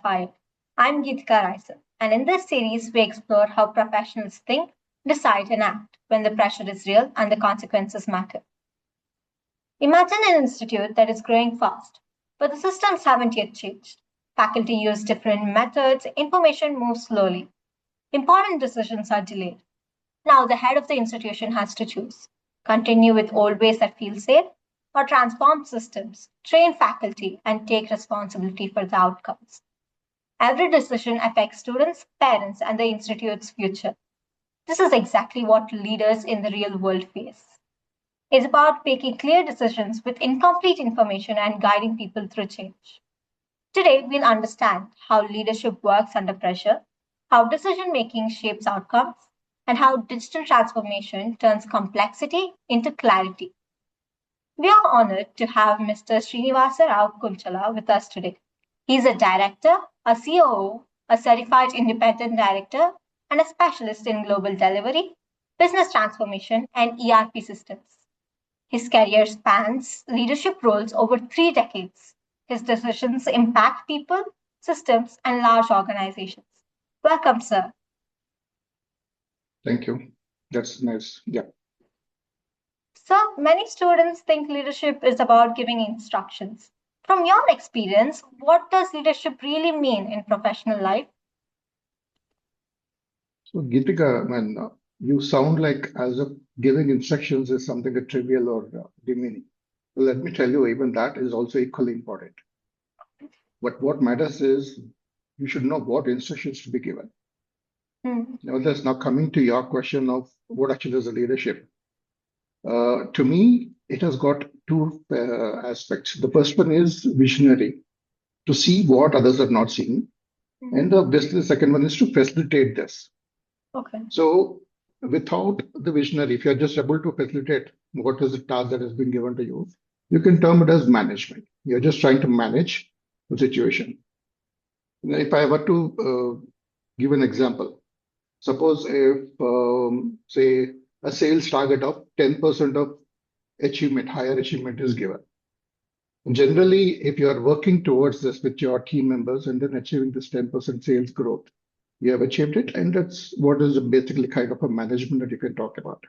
Five. I'm Geetika Raisen, and in this series, we explore how professionals think, decide, and act when the pressure is real and the consequences matter. Imagine an institute that is growing fast, but the systems haven't yet changed. Faculty use different methods, information moves slowly, important decisions are delayed. Now, the head of the institution has to choose continue with old ways that feel safe, or transform systems, train faculty, and take responsibility for the outcomes. Every decision affects students, parents, and the institute's future. This is exactly what leaders in the real world face. It's about making clear decisions with incomplete information and guiding people through change. Today, we'll understand how leadership works under pressure, how decision making shapes outcomes, and how digital transformation turns complexity into clarity. We are honored to have Mr. Srinivasa Kunchala with us today. He's a director, a COO, a certified independent director, and a specialist in global delivery, business transformation, and ERP systems. His career spans leadership roles over 3 decades. His decisions impact people, systems, and large organizations. Welcome, sir. Thank you. That's nice. Yeah. So, many students think leadership is about giving instructions. From your experience, what does leadership really mean in professional life? So, Geetika, man, you sound like as if giving instructions is something trivial or demeaning. Well, let me tell you, even that is also equally important. But what matters is you should know what instructions to be given. Hmm. Now, that's now coming to your question of what actually is a leadership. To me, it has got two aspects. The first one is visionary, to see what others are not seeing. And obviously, the second one is to facilitate this. Okay. So, without the visionary, if you're just able to facilitate what is the task that has been given to you, you can term it as management. You're just trying to manage the situation. Now, if I were to give an example, suppose if, say, a sales target of 10% of achievement, higher achievement is given. Generally, if you are working towards this with your team members and then achieving this 10% sales growth, you have achieved it. And that's what is basically kind of a management that you can talk about.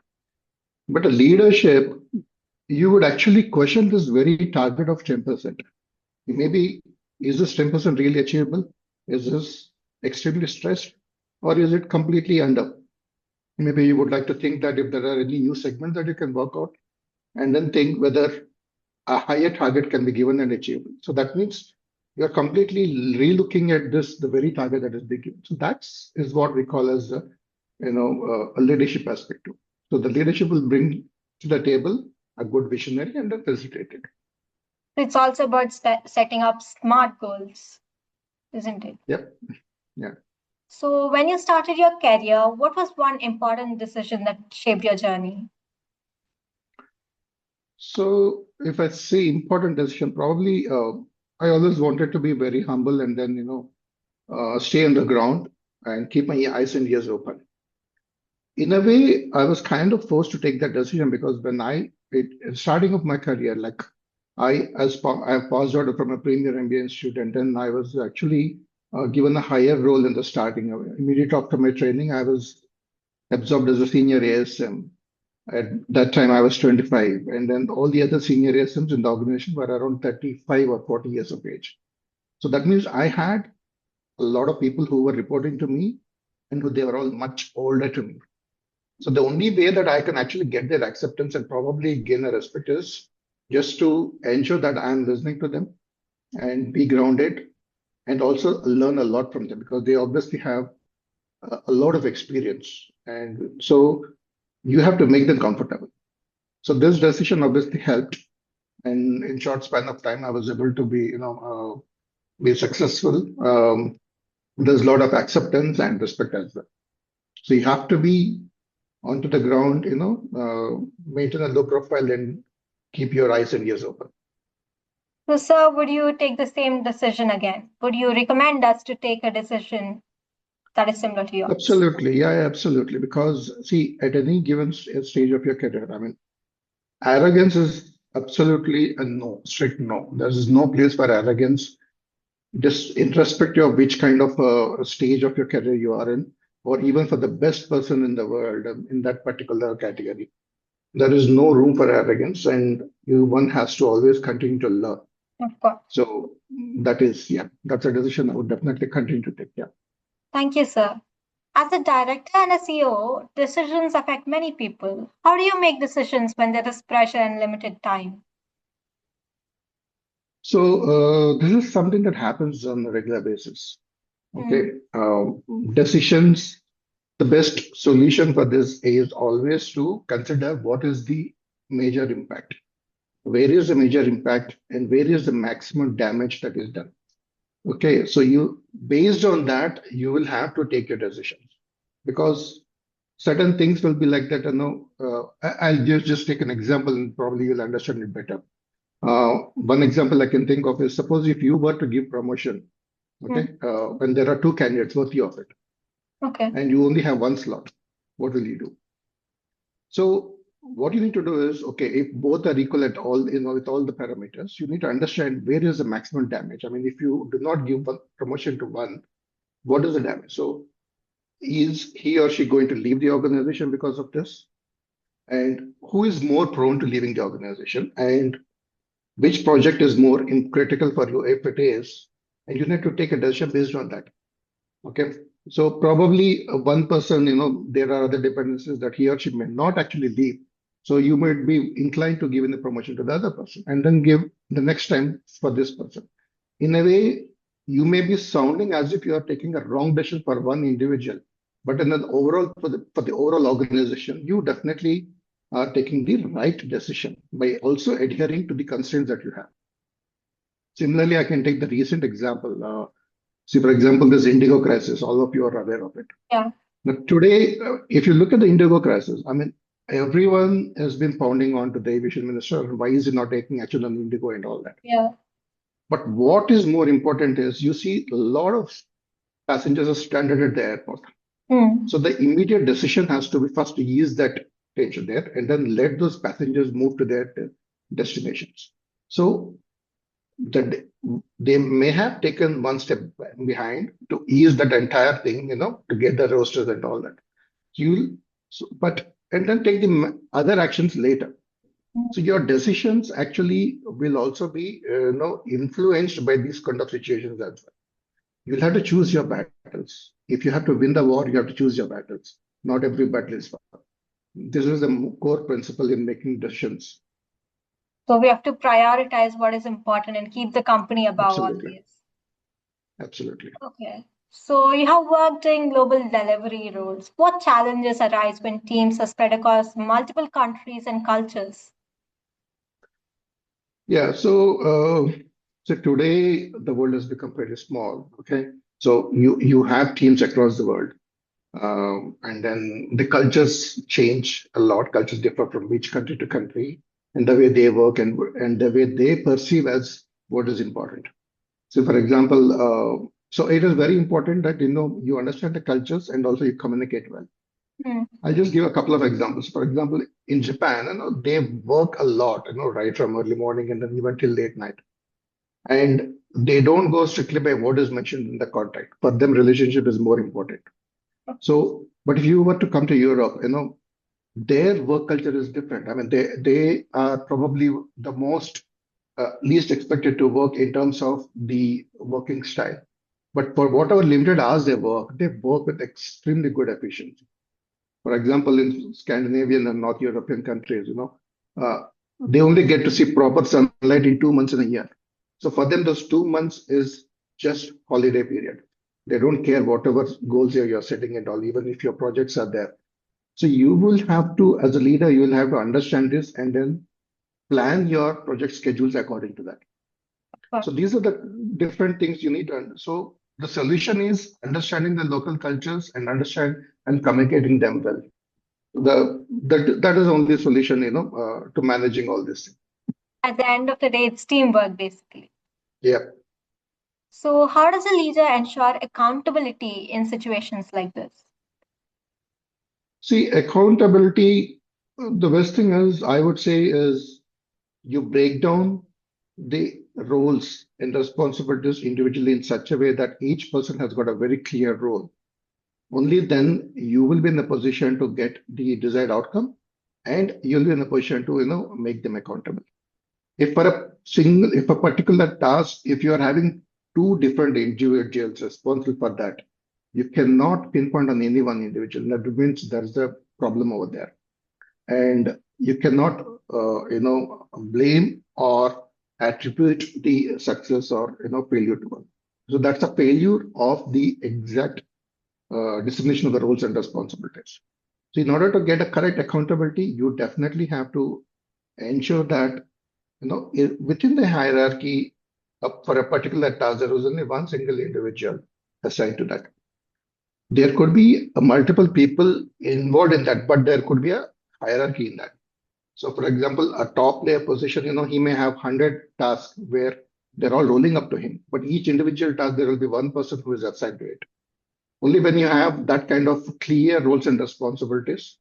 But a leadership, you would actually question this very target of 10%. Maybe, is this 10% really achievable? Is this extremely stressed? Or is it completely under? Maybe you would like to think that if there are any new segments that you can work out, and then think whether a higher target can be given and achieved. So that means you're completely relooking at this, the very target that is being given. So that's is what we call as a leadership aspect too. So the leadership will bring to the table a good visionary and then facilitate it. It's also about setting up smart goals, isn't it? Yep. Yeah. So, when you started your career, what was one important decision that shaped your journey? So if I say important decision, probably I always wanted to be very humble and then stay on the ground and keep my eyes and ears open. In a way, I was kind of forced to take that decision because when starting of my career, like I passed out from a premier MBA institute, and then I was actually given a higher role in the starting. Immediately after my training, I was absorbed as a senior ASM. At that time, I was 25, and then all the other senior ASMs in the organization were around 35 or 40 years of age. So that means I had a lot of people who were reporting to me, and they were all much older to me. So the only way that I can actually get their acceptance and probably gain their respect is just to ensure that I'm listening to them and be grounded and also learn a lot from them because they obviously have a lot of experience. And so you have to make them comfortable. So this decision obviously helped. And in short span of time, I was able to be successful. There's a lot of acceptance and respect as well. So you have to be onto the ground, maintain a low profile and keep your eyes and ears open. So, sir, would you take the same decision again? Would you recommend us to take a decision that is similar to yours? Absolutely. Yeah, absolutely. Because see, at any given stage of your career, I mean, arrogance is Absolutely a no, strict no. There is no place for arrogance, just irrespective of which kind of stage of your career you are in, or even for the best person in the world in that particular category. There is no room for arrogance, and one has to always continue to learn. Of course. So that is, yeah, that's a decision I would definitely continue to take. Yeah. Thank you, sir. As a director and a CEO, decisions affect many people. How do you make decisions when there is pressure and limited time? So this is something that happens on a regular basis. Mm, Okay. Decisions, the best solution for this is always to consider what is the major impact. Where is the major impact and where is the maximum damage that is done? Okay, so based on that, you will have to take your decisions because certain things will be like that. I'll just take an example and probably you'll understand it better. One example I can think of is suppose if you were to give promotion, mm, okay, when there are two candidates worthy of it, okay. and you only have one slot, what will you do? So what you need to do is, okay, if both are equal at all, with all the parameters, you need to understand where is the maximum damage. I mean, if you do not give one promotion to one, what is the damage? So is he or she going to leave the organization because of this? And who is more prone to leaving the organization? And which project is more critical for you if it is? And you need to take a decision based on that. Okay. So probably one person, there are other dependencies that he or she may not actually leave. So you might be inclined to giving the promotion to the other person and then give the next time for this person. In a way, you may be sounding as if you are taking a wrong decision for one individual, but in an overall for the overall organization, you definitely are taking the right decision by also adhering to the constraints that you have. Similarly, I can take the recent example. See, for example, this Indigo crisis, all of you are aware of it. Yeah, Now, today, if you look at the Indigo crisis, I mean, everyone has been pounding on to the aviation minister, why is he not taking action on Indigo and all that? yeah. But what is more important is you see a lot of passengers are stranded at the airport. Mm, So the immediate decision has to be first to ease that tension there and then let those passengers move to their destinations. So that they may have taken one step behind to ease that entire thing, to get the rosters and all that. You, but and then take the other actions later. mm. So your decisions actually will also be, influenced by these kind of situations as well. You'll have to choose your battles. If you have to win the war, you have to choose your battles. Not every battle is fun. This is the core principle in making decisions. So we have to prioritize what is important and keep the company above all Absolutely. these. Absolutely. Okay. So you have worked in global delivery roles. What challenges arise when teams are spread across multiple countries and cultures? Yeah. So today the world has become pretty small. Okay. So you have teams across the world. And then the cultures change a lot. Cultures differ from each country to country, and the way they work and the way they perceive as what is important. So, for example, so it is very important that you understand the cultures and also you communicate well. Mm, I'll just give a couple of examples. For example, in Japan, they work a lot, right from early morning and then even till late night, and they don't go strictly by what is mentioned in the contract. For them, relationship is more important. So, but if you were to come to Europe, their work culture is different. I mean, they are probably the most least expected to work in terms of the working style. But for whatever limited hours they work with extremely good efficiency. For example, in Scandinavian and North European countries, they only get to see proper sunlight in 2 months in a year. So for them, those 2 months is just holiday period. They don't care whatever goals you're setting and all, even if your projects are there. So you will have to, as a leader, you will have to understand this and then plan your project schedules according to that. of So these are the different things you need to So the solution is understanding the local cultures and understand and communicating them well. That is the only solution, to managing all this. At the end of the day, it's teamwork basically. Yeah. So, how does a leader ensure accountability in situations like this? See, accountability, the best thing is, I would say, is you break down the roles and responsibilities individually in such a way that each person has got a very clear role. Only then you will be in a position to get the desired outcome, and you'll be in a position to make them accountable. If a particular task, if you are having two different individuals responsible for that, you cannot pinpoint on any one individual. That means there's a problem over there, and you cannot blame or attribute the success or failure to one. So that's a failure of the exact dissemination of the roles and responsibilities. So in order to get a correct accountability, you definitely have to ensure that within the hierarchy for a particular task, there was only one single individual assigned to that. There could be multiple people involved in that, but there could be a hierarchy in that. So, for example, a top layer position, he may have 100 tasks where they're all rolling up to him, but each individual task, there will be one person who is assigned to it. Only when you have that kind of clear roles and responsibilities,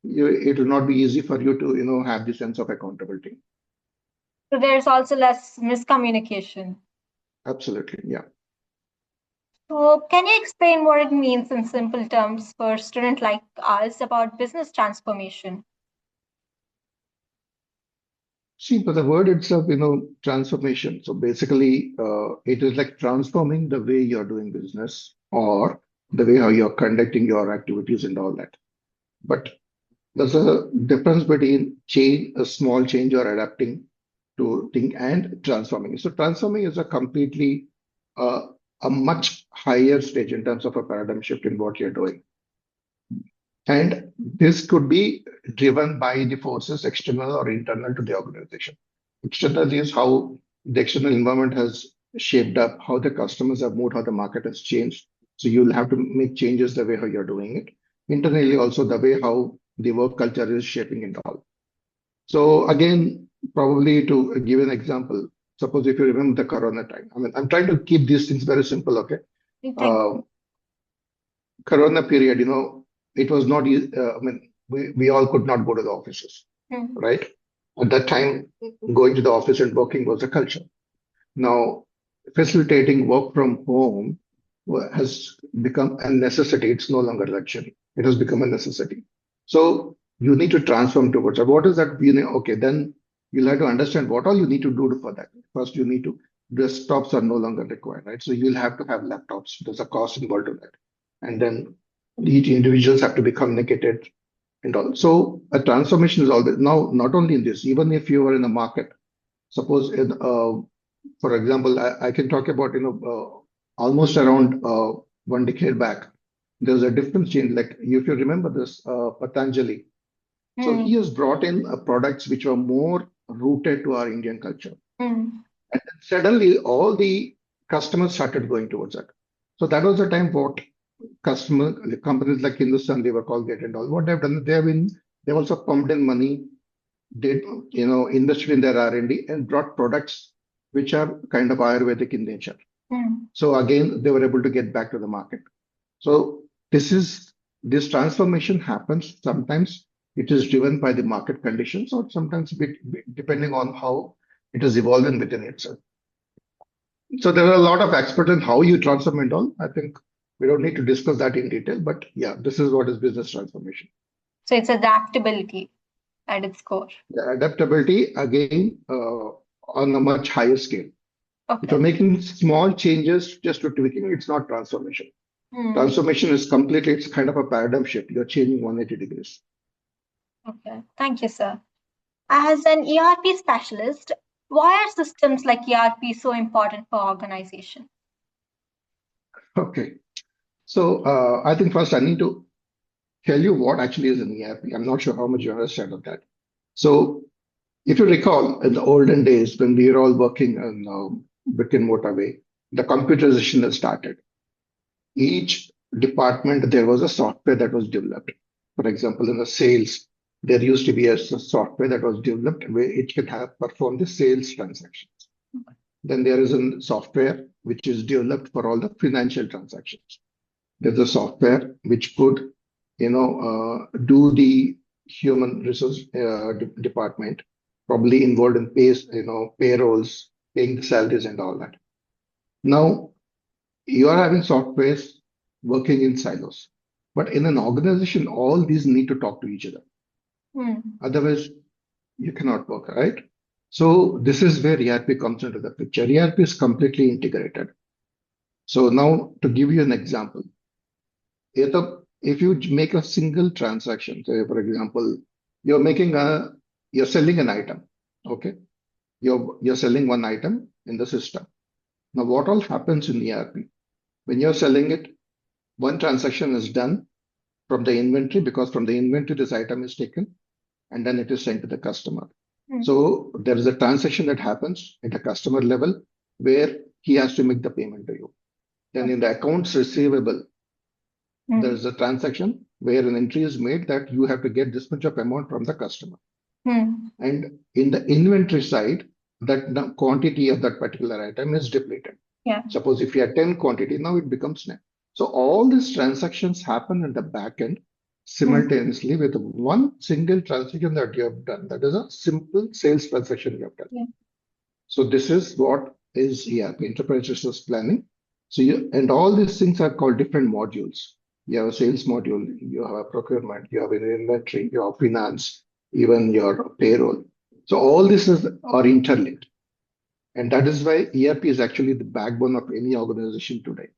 it will not be easy for you to, have the sense of accountability. So there's also less miscommunication. Absolutely, yeah. So can you explain what it means in simple terms for a student like us about business transformation? See, but the word itself, transformation. So basically, it is like transforming the way you're doing business or the way how you're conducting your activities and all that. But there's a difference between a small change or adapting to thing and transforming. So transforming is a completely a much higher stage in terms of a paradigm shift in what you're doing. And this could be driven by the forces external or internal to the organization. External is how the external environment has shaped up, how the customers have moved, how the market has changed. So you'll have to make changes the way how you're doing it. Internally, also the way how the work culture is shaping it all. So again, probably to give an example, suppose if you remember the Corona time. I mean, I'm trying to keep these things very simple, okay? Corona period, it was not easy. I mean, we all could not go to the offices, right? At that time, going to the office and working was a culture. Now, facilitating work from home has become a necessity. It's no longer luxury. It has become a necessity. So you need to transform towards that. What is that? Okay, then you'll have to understand what all you need to do for that. First, you need to desktops are no longer required, right? So you'll have to have laptops. There's a cost involved in that, and then each individuals have to be communicated and all. So a transformation is always now not only in this. Even if you are in a market, suppose for example, I can talk about almost around 1 decade back, there's a difference change. Like if you remember this, Patanjali. So he has brought in products which are more rooted to our Indian culture. And then suddenly all the customers started going towards that. So that was the time what companies like Hindustan Lever, Colgate and all, what they've done, they've also pumped in money, did, invested in their R&D and brought products which are kind of Ayurvedic in nature. So again, they were able to get back to the market. So this transformation happens. Sometimes it is driven by the market conditions, or sometimes depending on how it is evolving within itself. So there are a lot of experts in how you transform and all. I think we don't need to discuss that in detail, but yeah, this is what is business transformation. So it's adaptability at its core. The adaptability again on a much higher scale. Okay. If you're making small changes just to tweaking, it's not transformation. Transformation is completely, it's kind of a paradigm shift. You're changing 180 degrees. Okay, thank you, sir. As an ERP specialist, why are systems like ERP so important for organization? Okay, so I think first I need to tell you what actually is an ERP. I'm not sure how much you understand of that. So if you recall, in the olden days when we were all working in brick and mortar way, the computerization has started. Each department, there was a software that was developed. For example, in the sales, there used to be a software that was developed where it can perform the sales transactions. Then there is a software which is developed for all the financial transactions. There's a software which could, do the human resource department, probably involved in payrolls, paying the salaries and all that. Now, you are having softwares working in silos. But in an organization, all these need to talk to each other. Hmm. Otherwise, you cannot work, right? So this is where ERP comes into the picture. ERP is completely integrated. So now to give you an example, if you make a single transaction, say for example, you're making a you're selling an item, okay? You're selling one item in the system. Now what all happens in ERP? When you're selling it, one transaction is done from the inventory because from the inventory this item is taken and then it is sent to the customer. Hmm. So there is a transaction that happens at a customer level where he has to make the payment to you. Then in the accounts receivable, there Hmm. is a transaction where an entry is made that you have to get this much of amount from the customer. Hmm. And in the inventory side, that the quantity of that particular item is depleted. Yeah. Suppose if you had 10 quantity, now it becomes 9. So all these transactions happen in the back end Hmm. simultaneously with one single transaction that you have done. That is a simple sales transaction you have done. Yeah. So this is what is ERP, Enterprise Resource Planning. So and all these things are called different modules. You have a sales module, you have a procurement, you have an inventory, you have finance, even your payroll. So all are interlinked. And that is why ERP is actually the backbone of any organization today.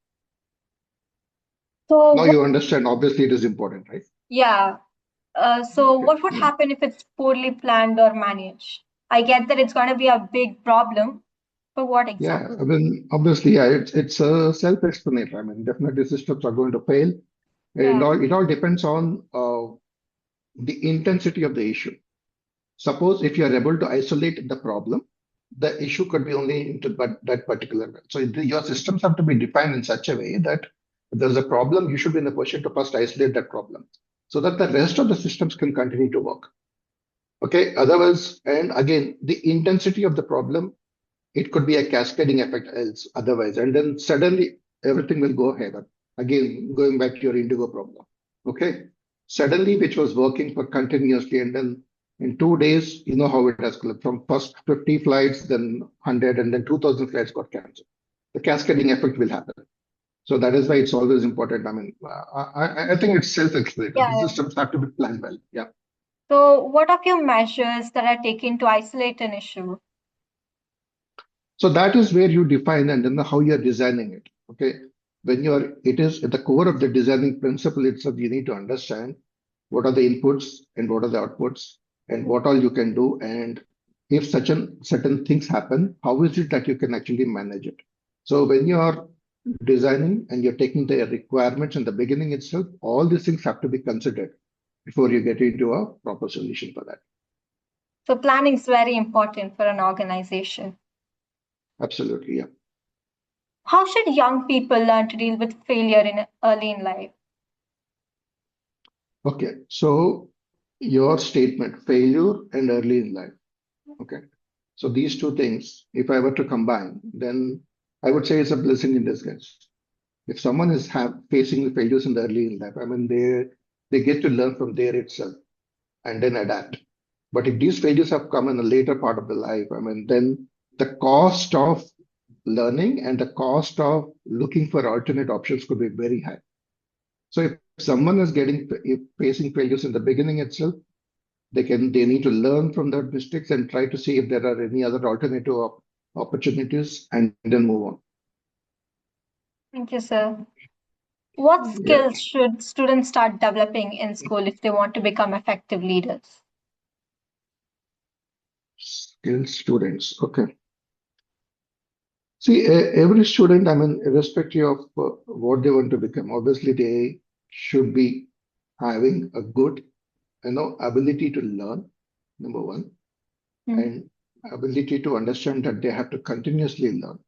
So Now what, you understand, obviously it is important, right? yeah. So Okay. what would Yeah. happen if it's poorly planned or managed? I get that it's going to be a big problem, but what Yeah. exactly? I mean, obviously, yeah, it's self-explanatory. I mean, definitely systems are going to fail. And Yeah. it all depends on the intensity of the issue. Suppose if you are able to isolate the problem, the issue could be only into that particular way. So your systems have to be defined in such a way that if there's a problem, you should be in a position to first isolate that problem so that the rest of the systems can continue to work. Okay. Otherwise, and again, the intensity of the problem, it could be a cascading effect else otherwise. And then suddenly everything will go haywire. Again, going back to your indigo problem. Okay. Suddenly, which was working for continuously, and then in 2 days, you know how it has clipped from first 50 flights, then 100, and then 2,000 flights got canceled. The cascading effect will happen. So that is why it's always important. I mean, I think it's self-explanatory. Yeah. The Yeah. systems have to be planned well. Yeah. So what are few measures that are taken to isolate an issue? So that is where you define and then how you're designing it. Okay. It is at the core of the designing principle itself, you need to understand what are the inputs and what are the outputs and what all you can do. And if such an certain things happen, how is it that you can actually manage it? So when you are designing and you're taking the requirements in the beginning itself, all these things have to be considered before you get into a proper solution for that. So planning is very important for an organization. Absolutely. Yeah. How should young people learn to deal with failure in early in life? Okay. So your statement, failure and early in life. Okay. So these two things, if I were to combine, then I would say it's a blessing in disguise. If someone is facing the failures in the early in life, I mean, they get to learn from there itself and then adapt. But if these failures have come in a later part of the life, I mean, then the cost of learning and the cost of looking for alternate options could be very high. So if someone is facing failures in the beginning itself, they need to learn from their mistakes and try to see if there are any other alternative opportunities and then move on. Thank you, sir. What Yeah. skills should students start developing in school if they want to become effective leaders? Skilled students. Okay. See, every student, I mean, irrespective of what they want to become, obviously they should be having a good, ability to learn, number one, Hmm. and ability to understand that they have to continuously learn.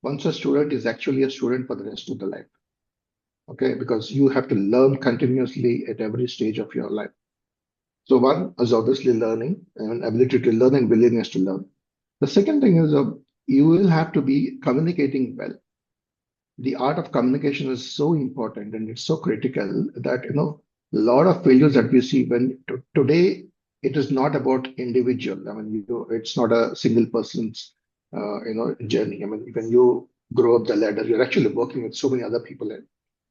Once a student is actually a student for the rest of the life. Okay, because you have to learn continuously at every stage of your life. So one is obviously learning and ability to learn and willingness to learn. The second thing is you will have to be communicating well. The art of communication is so important and it's so critical that a lot of failures that we see when today it is not about individual. I mean, it's not a single person's, journey. I mean, when you grow up the ladder, you're actually working with so many other people. And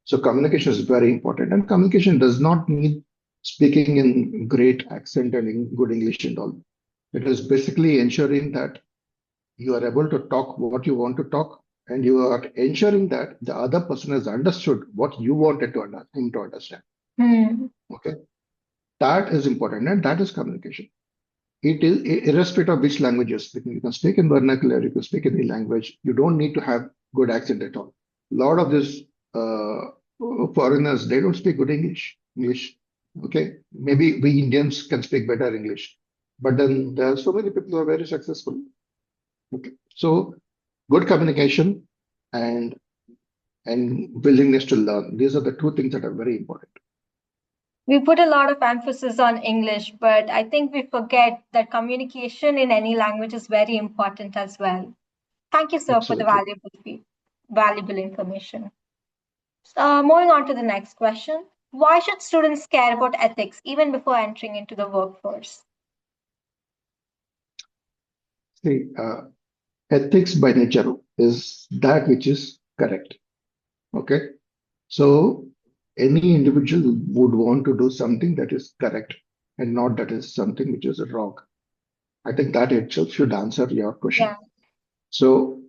so communication is very important. And communication does not mean speaking in great accent and in good English and all. It is basically ensuring that you are able to talk what you want to talk, and you are ensuring that the other person has understood what you wanted him to understand. Hmm. Okay, that is important, and that is communication. It is irrespective of which language you're speaking. You can speak in vernacular, you can speak any language. You don't need to have good accent at all. A lot of these foreigners, they don't speak good English. English, okay? Maybe we Indians can speak better English, but then there are so many people who are very successful. Okay, so good communication and willingness to learn. These are the two things that are very important. We put a lot of emphasis on English, but I think we forget that communication in any language is very important as well. Thank you, sir, for the Absolutely. valuable information. Moving on to the next question. Why should students care about ethics even before entering into the workforce? See, ethics by nature is that which is correct. Okay. So any individual would want to do something that is correct and not that is something which is wrong. I think that itself should answer your question. Yeah. So,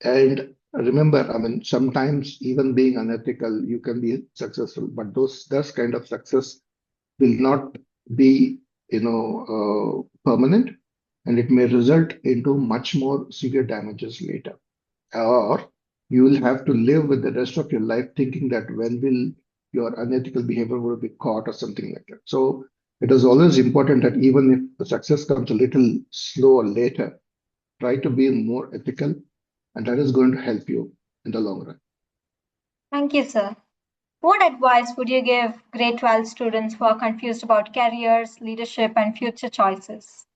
and remember, I mean, sometimes even being unethical, you can be successful, but those kind of success will not be, permanent, and it may result into much more severe damages later. Or you will have to live with the rest of your life thinking that when will your unethical behavior will be caught or something like that. So it is always important that even if the success comes a little slower later, try to be more ethical, and that is going to help you in the long run. Thank you, sir. What advice would you give grade 12 students who are confused about careers, leadership, and future choices?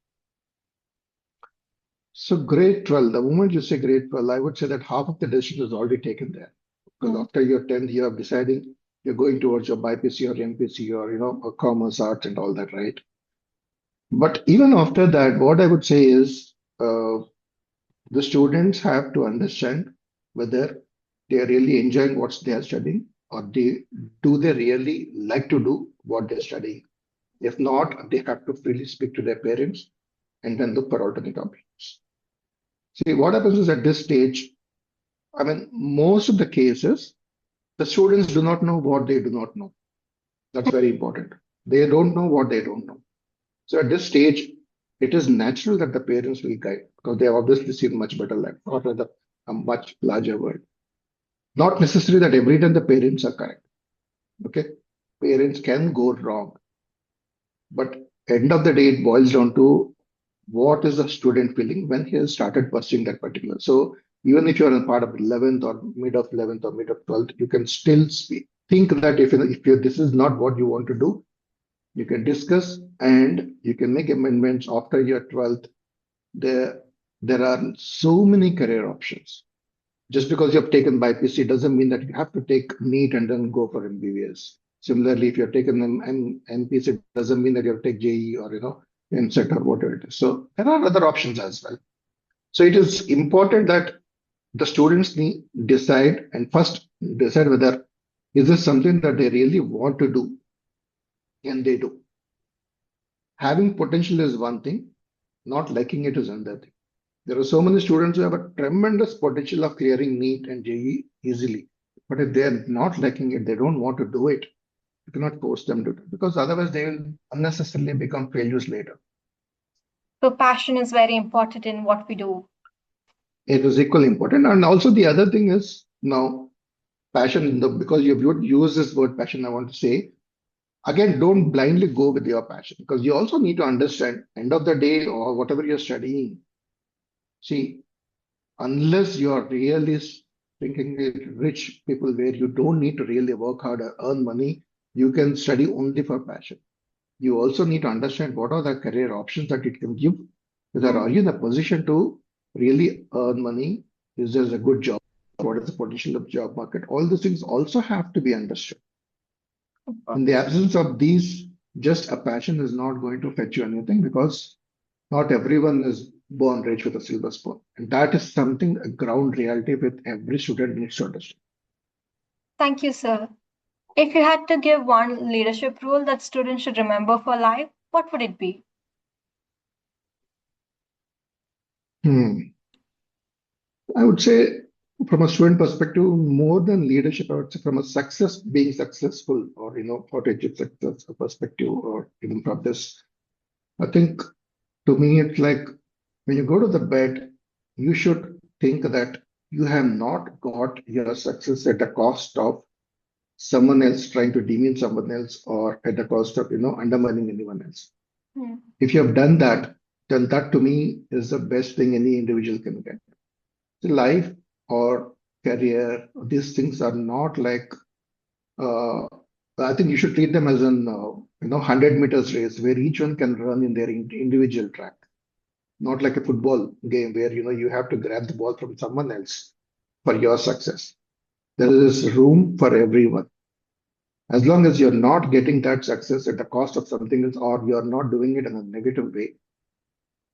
So grade 12, the moment you say grade 12, I would say that half of the decision is already taken there. Because Hmm. after your 10th year of deciding, you're going towards your BPC or MPC or, commerce, arts and all that, right? But even after that, what I would say is the students have to understand whether they are really enjoying what they are studying, or do they really like to do what they're studying. If not, they have to freely speak to their parents and then look for alternate options. See, what happens is at this stage, I mean, most of the cases, the students do not know what they do not know. That's very important. They don't know what they don't know. So at this stage, it is natural that the parents will guide because they have obviously seen much better life, or rather a much larger world. Not necessary that every time the parents are correct. Okay. Parents can go wrong. But end of the day, it boils down to what is the student feeling when he has started pursuing that particular. So even if you're a part of 11th or mid of 11th or mid of 12th, you can still speak. Think that if this is not what you want to do, you can discuss and you can make amendments after your 12th. There, there are so many career options. Just because you have taken BPC doesn't mean that you have to take NEET and then go for MBBS. Similarly, if you're taken MPC, doesn't mean that you have to take JE or MSET or whatever it is. So there are other options as well. So it is important that the students need decide and first decide whether is this something that they really want to do, and they do. Having potential is one thing, not liking it is another thing. There are so many students who have a tremendous potential of clearing NEET and JE easily. But if they're not liking it, they don't want to do it, you cannot force them to do it because otherwise they will unnecessarily become failures later. So, passion is very important in what we do. It is equally important. And also the other thing is now passion, because you would use this word passion, I want to say, again, don't blindly go with your passion because you also need to understand end of the day or whatever you're studying. See, unless you're really thinking it rich people where you don't need to really work hard or earn money, you can study only for passion. You also need to understand what are the career options that it can give. Whether Hmm. are you in a position to really earn money? Is there a good job? What is the potential of job market? All these things also have to be understood. In the absence of these, just a passion is not going to fetch you anything because not everyone is born rich with a silver spoon. And that is something, a ground reality with every student needs to understand. Thank you, sir. If you had to give one leadership rule that students should remember for life, what would it be? Hmm. I would say, from a student perspective, more than leadership, I would say from a success, being successful, or how to achieve success perspective, or even from this, I think to me it's like when you go to the bed, you should think that you have not got your success at the cost of someone else trying to demean someone else or at the cost of undermining anyone else. Hmm. If you have done that, then that to me is the best thing any individual can get. So life or career, these things are not like uh, I think you should treat them as an 100 meters race where each one can run in their individual track, not like a football game where you have to grab the ball from someone else for your success. There is room for everyone. As long as you're not getting that success at the cost of something else, or you're not doing it in a negative way,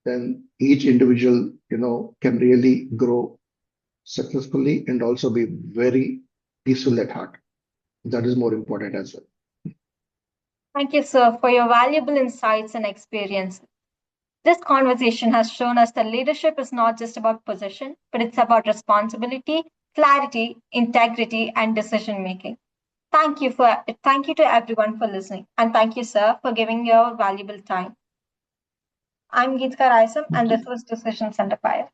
then each individual, can really grow successfully and also be very peaceful at heart. That is more important as well. Thank you, sir, for your valuable insights and experience. This conversation has shown us that leadership is not just about position, but it's about responsibility, clarity, integrity, and decision making. Thank you to everyone for listening, and thank you, sir, for giving your valuable time. I'm Geetka Raisam, and Thank this you. was Decisions Under Fire.